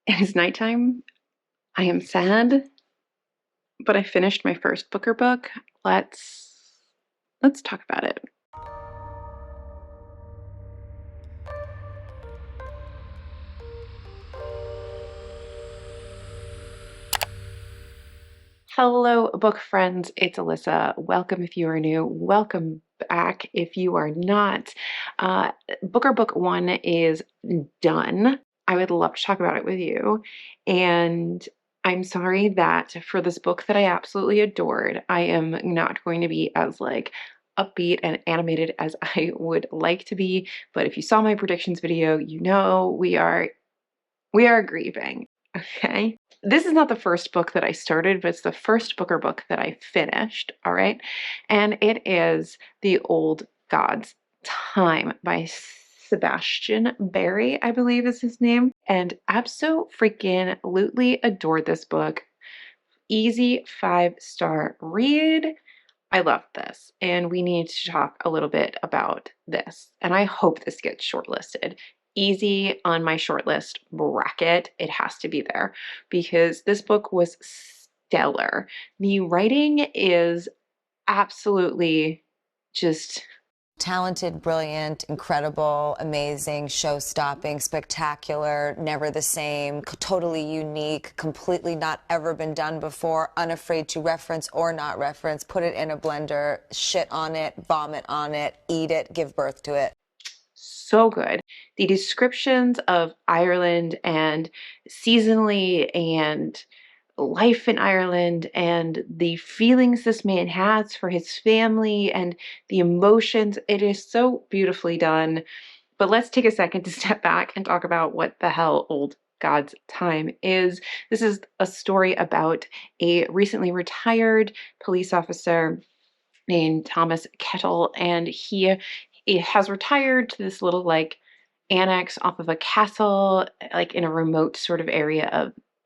It is nighttime. I am sad, but I finished my first Booker book. Let's talk about it. Hello, book friends. It's Alyssa. Welcome if you are new. Welcome back if you are not. Booker Book 1 is done. I would love to talk about it with you. And I'm sorry that for this book that I absolutely adored, I am not going to be as upbeat and animated as I would like to be. But if you saw my predictions video, you know we are grieving. Okay. This is not the first book that I started, but it's the first Booker book that I finished. All right. And it is The Old God's Time by Sebastian Barry, I believe is his name. And absolutely adored this book. Easy 5-star read. I love this, and we need to talk a little bit about this. And I hope this gets shortlisted. Easy on my shortlist bracket. It has to be there because this book was stellar. The writing is absolutely just talented, brilliant, incredible, amazing, show-stopping, spectacular, never the same, totally unique, completely not ever been done before, unafraid to reference or not reference, put it in a blender, shit on it, vomit on it, eat it, give birth to it. So good. The descriptions of Ireland and seasonally and life in Ireland and the feelings this man has for his family and the emotions. It is so beautifully done. But let's take a second to step back and talk about what the hell Old God's Time is. This is a story about a recently retired police officer named Thomas Kettle, and he has retired to this little annex off of a castle, like in a remote sort of area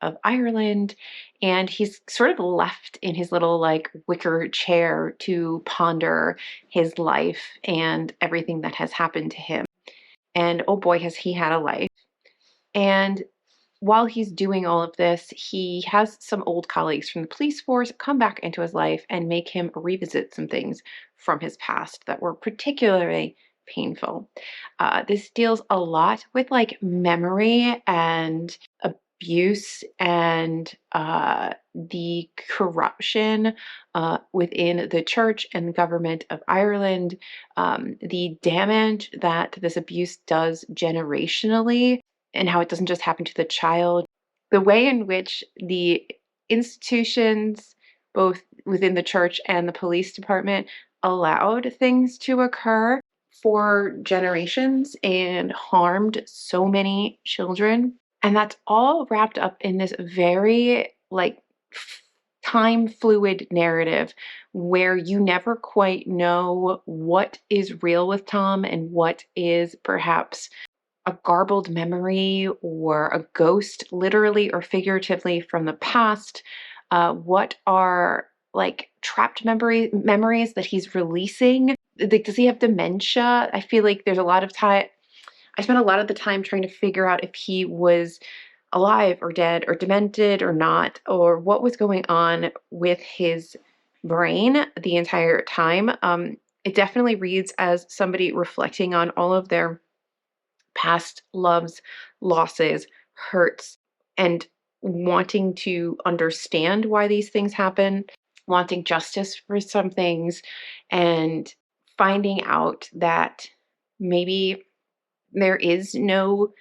of Ireland, and he's sort of left in his little wicker chair to ponder his life and everything that has happened to him. And oh boy, has he had a life. And while he's doing all of this, he has some old colleagues from the police force come back into his life and make him revisit some things from his past that were particularly painful. This deals a lot with memory and abuse and the corruption within the church and government of Ireland, the damage that this abuse does generationally and how it doesn't just happen to the child, the way in which the institutions, both within the church and the police department, allowed things to occur for generations and harmed so many children. And that's all wrapped up in this very time fluid narrative where you never quite know what is real with Tom and what is perhaps a garbled memory or a ghost, literally or figuratively, from the past. What are trapped memories that he's releasing? Does he have dementia? I feel like there's a lot of time. I spent a lot of the time trying to figure out if he was alive or dead or demented or not, or what was going on with his brain the entire time. It definitely reads as somebody reflecting on all of their past loves, losses, hurts, and wanting to understand why these things happen, wanting justice for some things, and finding out that maybe there is no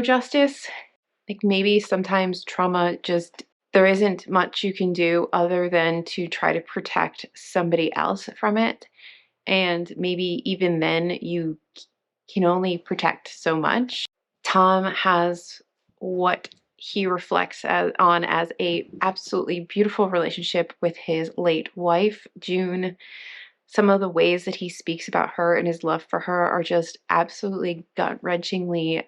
justice. Like maybe sometimes trauma just there isn't much you can do other than to try to protect somebody else from it. And maybe even then you can only protect so much. Tom has what he reflects as a absolutely beautiful relationship with his late wife, June. Some of the ways that he speaks about her and his love for her are just absolutely gut-wrenchingly,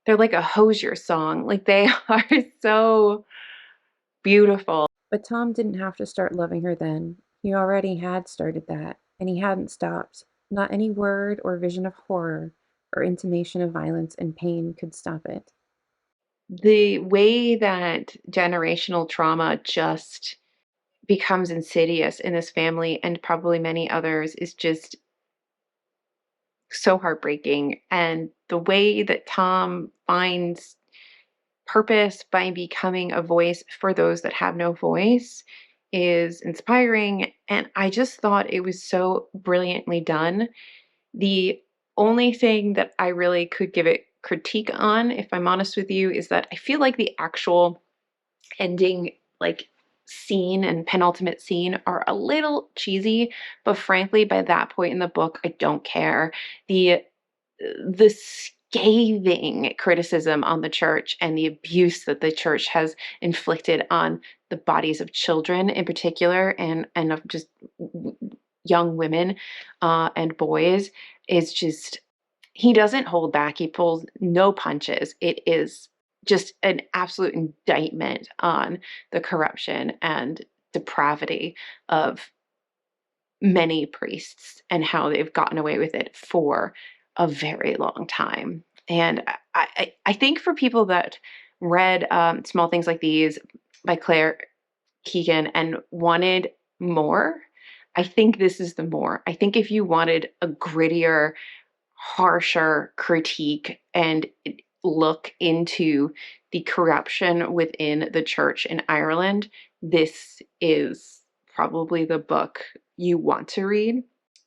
they're like a Hosier song. Like they are so beautiful. But Tom didn't have to start loving her then. He already had started that, and he hadn't stopped. Not any word or vision of horror or intimation of violence and pain could stop it. The way that generational trauma just becomes insidious in this family and probably many others is just so heartbreaking. And the way that Tom finds purpose by becoming a voice for those that have no voice is inspiring. And I just thought it was so brilliantly done. The only thing that I really could give it critique on, if I'm honest with you, is that I feel like the actual ending, like, scene and penultimate scene are a little cheesy, but frankly, by that point in the book, I don't care. The scathing criticism on the church and the abuse that the church has inflicted on the bodies of children in particular, and of just young women and boys, is just, he doesn't hold back. He pulls no punches. It is just an absolute indictment on the corruption and depravity of many priests and how they've gotten away with it for a very long time. And I think for people that read Small Things Like These by Claire Keegan and wanted more, I think this is the more. I think if you wanted a grittier, harsher critique and look into the corruption within the church in Ireland, this is probably the book you want to read.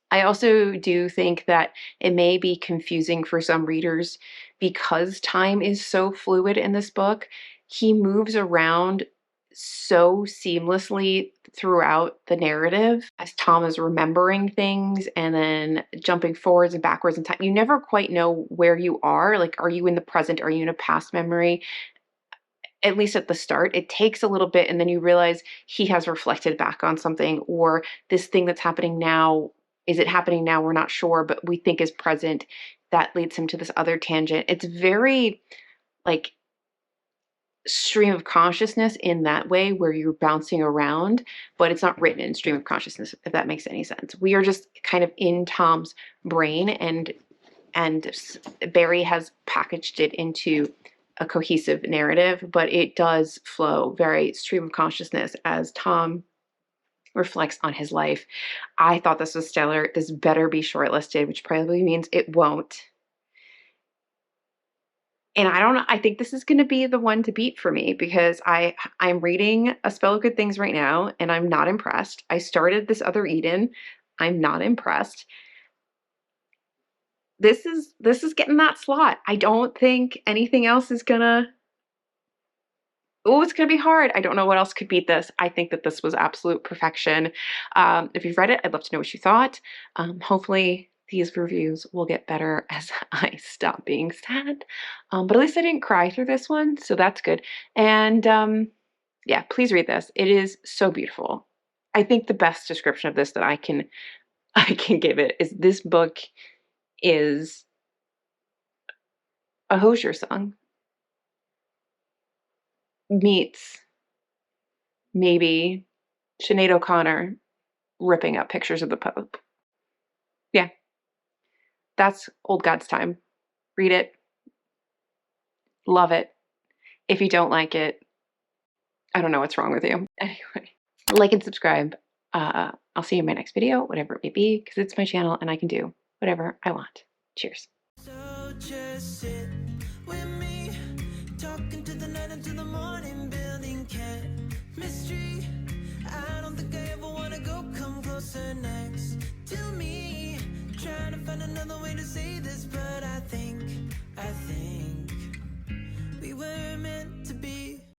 I also do think that it may be confusing for some readers because time is so fluid in this book. He moves around so seamlessly throughout the narrative as Tom is remembering things and then jumping forwards and backwards in time. You never quite know where you are. Like, are you in the present? Are you in a past memory? At least at the start, it takes a little bit, and then you realize he has reflected back on something, or this thing that's happening now, is it happening now? We're not sure, but we think is present. That leads him to this other tangent. It's very like stream of consciousness in that way, where you're bouncing around, but it's not written in stream of consciousness, if that makes any sense. We are just kind of in Tom's brain, and Barry has packaged it into a cohesive narrative, but it does flow very stream of consciousness as Tom reflects on his life. I thought this was stellar. This better be shortlisted, which probably means it won't. And I don't know, I think this is going to be the one to beat for me, because I'm reading A Spell of Good Things right now and I'm not impressed. I started this other Eden. I'm not impressed. This is getting that slot. I don't think anything else is gonna. Oh, it's gonna be hard. I don't know what else could beat this. I think that this was absolute perfection. If you've read it, I'd love to know what you thought. Hopefully these reviews will get better as I stop being sad. But at least I didn't cry through this one, so that's good. And yeah, please read this. It is so beautiful. I think the best description of this that I can give it is, this book is a Hozier song meets maybe Sinead O'Connor ripping up pictures of the Pope. Yeah, that's Old God's time. Read it. Love it. If you don't like it, I don't know what's wrong with you. Anyway, like and subscribe. I'll see you in my next video, whatever it may be, because it's my channel and I can do whatever I want. Cheers. So just sit with me, talking to the night until the morning, building chemistry. I don't think I ever wanna go come closer next to me, trying to find another way to say this.